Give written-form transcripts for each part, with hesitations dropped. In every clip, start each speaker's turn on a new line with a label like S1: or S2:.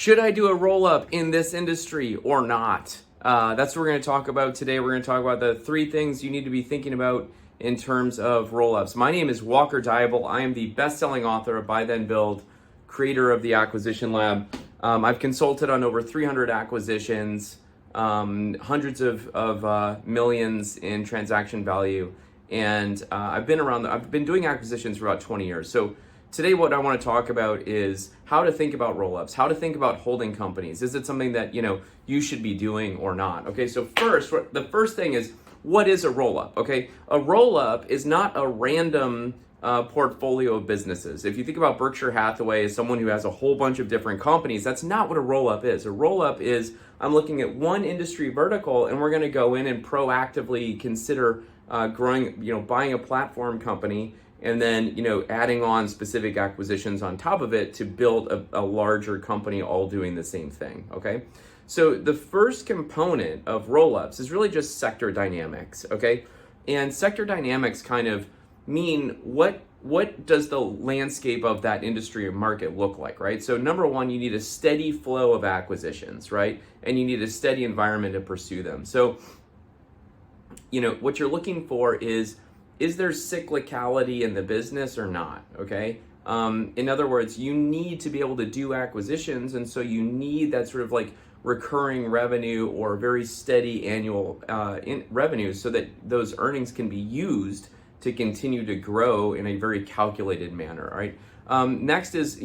S1: Should I do a roll-up in this industry or not? That's what we're going to talk about today. We're going to talk about the 3 things you need to be thinking about in terms of roll-ups. My name is Walker Diable. I am the best-selling author of Buy Then Build, creator of the Acquisition Lab. I've consulted on over 300 acquisitions, hundreds of millions in transaction value, and I've been doing acquisitions for about 20 years. So today what I want to talk about is how to think about roll-ups, how to think about holding companies. Is it something that you should be doing or not? Okay, so the first thing is, what is a roll-up? Okay, a roll-up is not a random portfolio of businesses. If you think about Berkshire Hathaway as someone who has a whole bunch of different companies, that's not what a roll-up is. A roll-up is, I'm looking at one industry vertical and we're going to go in and proactively consider growing, buying a platform company and then, adding on specific acquisitions on top of it to build a larger company all doing the same thing, okay? So the first component of roll-ups is really just sector dynamics, okay? And sector dynamics kind of mean what does the landscape of that industry or market look like, right? So number one, you need a steady flow of acquisitions, right? And you need a steady environment to pursue them. So, what you're looking for is there cyclicality in the business or not, okay? In other words, you need to be able to do acquisitions, and so you need that sort of like recurring revenue or very steady annual revenue so that those earnings can be used to continue to grow in a very calculated manner, right? Next is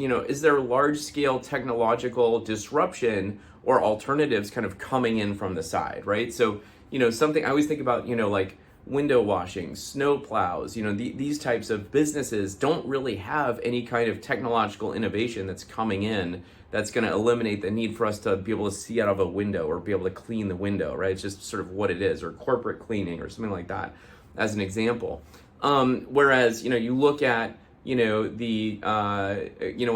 S1: there large-scale technological disruption or alternatives kind of coming in from the side, right? So, something I always think about, like window washing, snow plows, these types of businesses don't really have any kind of technological innovation that's coming in that's going to eliminate the need for us to be able to see out of a window or be able to clean the window, right? It's just sort of what it is, or corporate cleaning or something like that, as an example. Whereas, you look at, when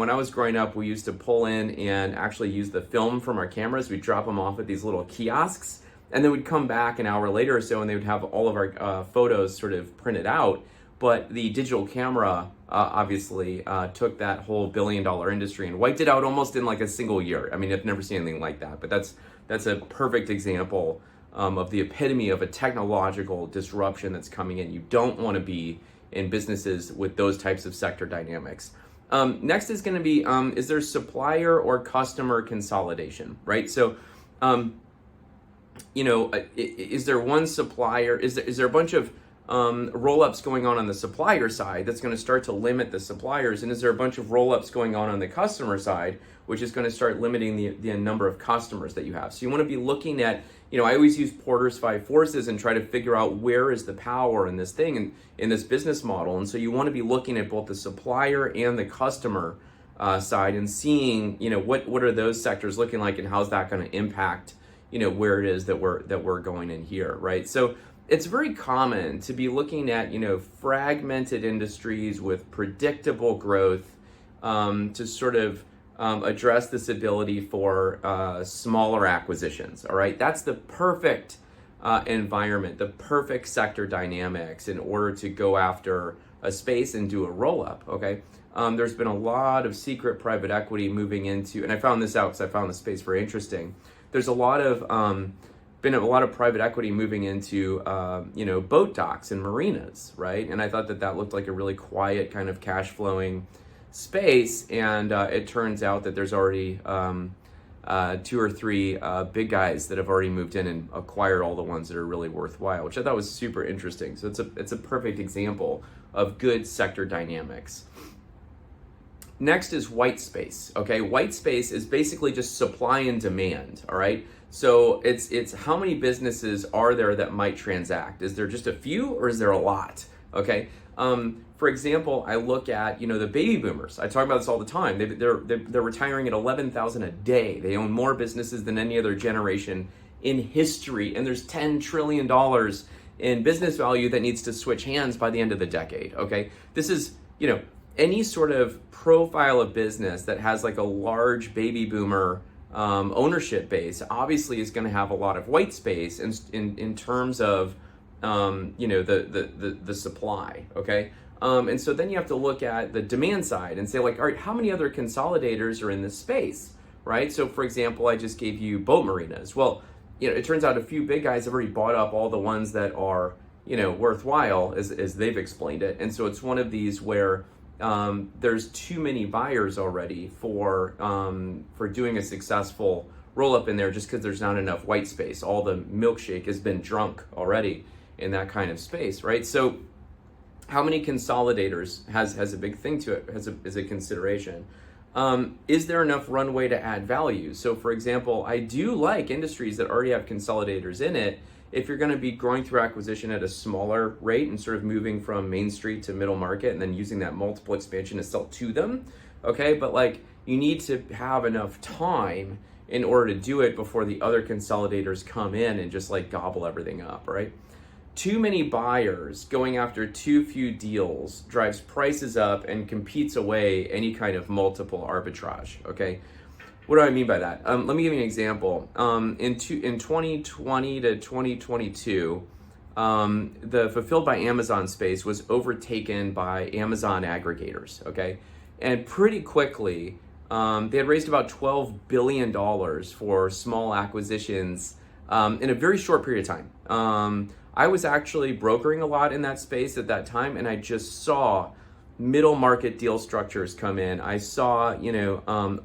S1: I was growing up, we used to pull in and actually use the film from our cameras. We'd drop them off at these little kiosks, and then we'd come back an hour later or so, and they would have all of our photos sort of printed out. But the digital camera obviously took that whole billion-dollar industry and wiped it out almost in like a single year. I mean, I've never seen anything like that, but that's a perfect example of the epitome of a technological disruption that's coming in. You don't want to be in businesses with those types of sector dynamics. Next is going to be, is there supplier or customer consolidation, right? So, is there one supplier? Is there a bunch of roll-ups going on the supplier side that's going to start to limit the suppliers? And is there a bunch of roll-ups going on the customer side, which is going to start limiting the number of customers that you have? So you want to be looking at, I always use Porter's 5 forces and try to figure out where is the power in this thing and in this business model. And so you want to be looking at both the supplier and the customer side and seeing, what are those sectors looking like and how's that going to impact, where it is that we're going in here, right? So it's very common to be looking at, fragmented industries with predictable growth to sort of address this ability for smaller acquisitions, all right? That's the perfect environment, the perfect sector dynamics in order to go after a space and do a roll-up, okay? There's been a lot of secret private equity moving into, and I found this out because I found the space very interesting. There's been a lot of private equity moving into, boat docks and marinas, right? And I thought that looked like a really quiet kind of cash flowing space. And it turns out that there's already 2 or 3 big guys that have already moved in and acquired all the ones that are really worthwhile, which I thought was super interesting. So it's a perfect example of good sector dynamics. Next is white space, okay? White space is basically just supply and demand, all right? So it's how many businesses are there that might transact? Is there just a few or is there a lot, okay? For example, I look at, the baby boomers. I talk about this all the time. They're retiring at 11,000 a day. They own more businesses than any other generation in history, and there's $10 trillion in business value that needs to switch hands by the end of the decade, okay? This is, any sort of profile of business that has like a large baby boomer ownership base obviously is going to have a lot of white space in terms of the supply, okay? And so then you have to look at the demand side and say, like, all right, how many other consolidators are in this space? right? So for example, I just gave you boat marinas. Well, it turns out a few big guys have already bought up all the ones that are, worthwhile as they've explained it. And so it's one of these where there's too many buyers already for doing a successful roll up in there, just because there's not enough white space. All the milkshake has been drunk already in that kind of space, right? So how many consolidators has a big thing to it, is a consideration. Is there enough runway to add value? So for example, I do like industries that already have consolidators in it. If you're going to be growing through acquisition at a smaller rate and sort of moving from main street to middle market and then using that multiple expansion to sell to them, okay? But like, you need to have enough time in order to do it before the other consolidators come in and just like gobble everything up, right? Too many buyers going after too few deals drives prices up and competes away any kind of multiple arbitrage, okay? What do I mean by that? Let me give you an example. In 2020 to 2022, the fulfilled by Amazon space was overtaken by Amazon aggregators, okay? And pretty quickly, they had raised about $12 billion for small acquisitions in a very short period of time. I was actually brokering a lot in that space at that time, and I just saw middle market deal structures come in. I saw,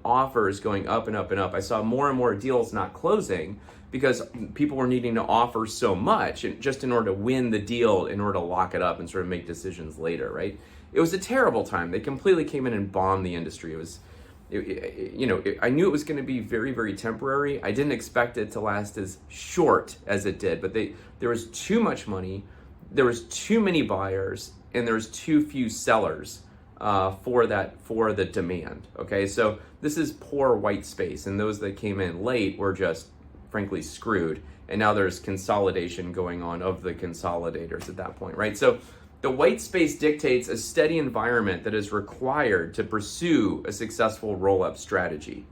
S1: offers going up and up and up. I saw more and more deals not closing because people were needing to offer so much just in order to win the deal, in order to lock it up and sort of make decisions later, right? It was a terrible time. They completely came in and bombed the industry. I knew it was going to be very, very temporary. I didn't expect it to last as short as it did, but there was too much money, there was too many buyers, and there's too few sellers for the demand. Okay, so this is poor white space, and those that came in late were just frankly screwed. And now there's consolidation going on of the consolidators at that point, right? So the white space dictates a steady environment that is required to pursue a successful roll-up strategy.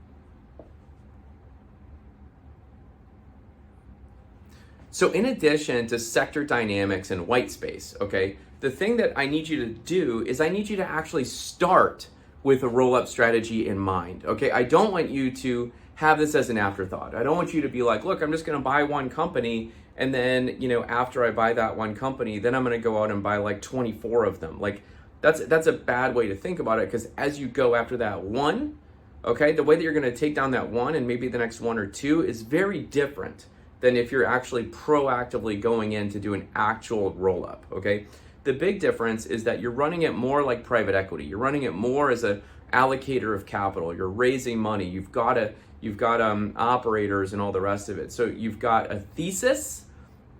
S1: So in addition to sector dynamics and white space, okay, the thing that I need you to do is I need you to actually start with a roll-up strategy in mind, okay? I don't want you to have this as an afterthought. I don't want you to be like, look, I'm just gonna buy one company, and then, after I buy that one company, then I'm gonna go out and buy like 24 of them. Like, that's a bad way to think about it, because as you go after that one, okay, the way that you're gonna take down that one and maybe the next one or two is very different than if you're actually proactively going in to do an actual roll-up, okay? The big difference is that you're running it more like private equity. You're running it more as an allocator of capital. You're raising money. You've got operators and all the rest of it. So you've got a thesis.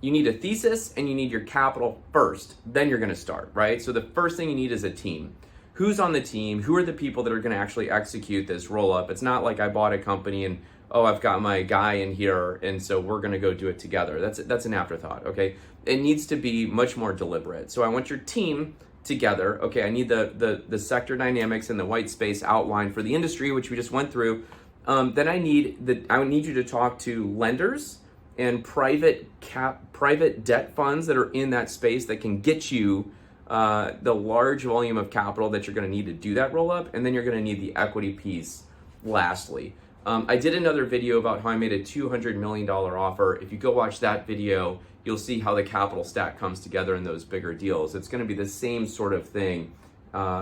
S1: You need a thesis, and you need your capital first. Then you're going to start, right? So the first thing you need is a team. Who's on the team? Who are the people that are going to actually execute this roll-up? It's not like I bought a company and, oh, I've got my guy in here, and so we're going to go do it together. That's an afterthought, okay? It needs to be much more deliberate. So I want your team together. Okay, I need the sector dynamics and the white space outline for the industry, which we just went through. Then I need you to talk to lenders and private debt funds that are in that space that can get you the large volume of capital that you're going to need to do that roll up, and then you're going to need the equity piece lastly. I did another video about how I made a $200 million offer. If you go watch that video, you'll see how the capital stack comes together in those bigger deals. It's going to be the same sort of thing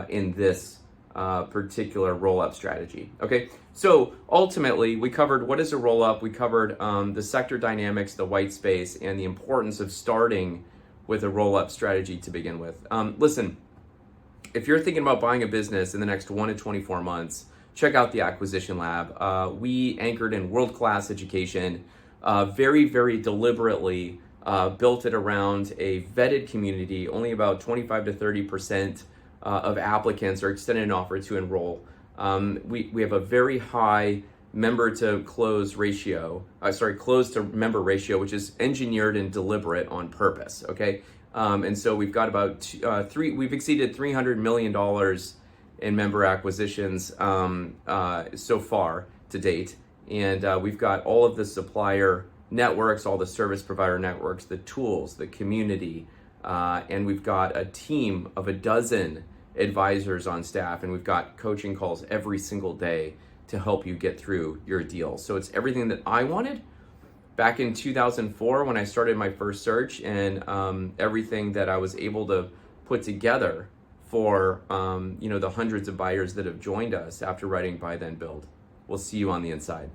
S1: in this particular roll-up strategy. Okay, so ultimately we covered what is a roll-up. We covered the sector dynamics, the white space, and the importance of starting with a roll-up strategy to begin with. Listen, if you're thinking about buying a business in the next 1 to 24 months, check out the Acquisition Lab. We anchored in world-class education, very, very deliberately built it around a vetted community. Only about 25 to 30% of applicants are extended an offer to enroll. We have a very high member to close ratio, close to member ratio, which is engineered and deliberate on purpose, okay? And so we've got about we've exceeded $300 million in member acquisitions so far to date. And we've got all of the supplier networks, all the service provider networks, the tools, the community, and we've got a team of 12 advisors on staff, and we've got coaching calls every single day to help you get through your deal. So it's everything that I wanted back in 2004 when I started my first search, and everything that I was able to put together for the hundreds of buyers that have joined us after writing Buy Then Build. We'll see you on the inside.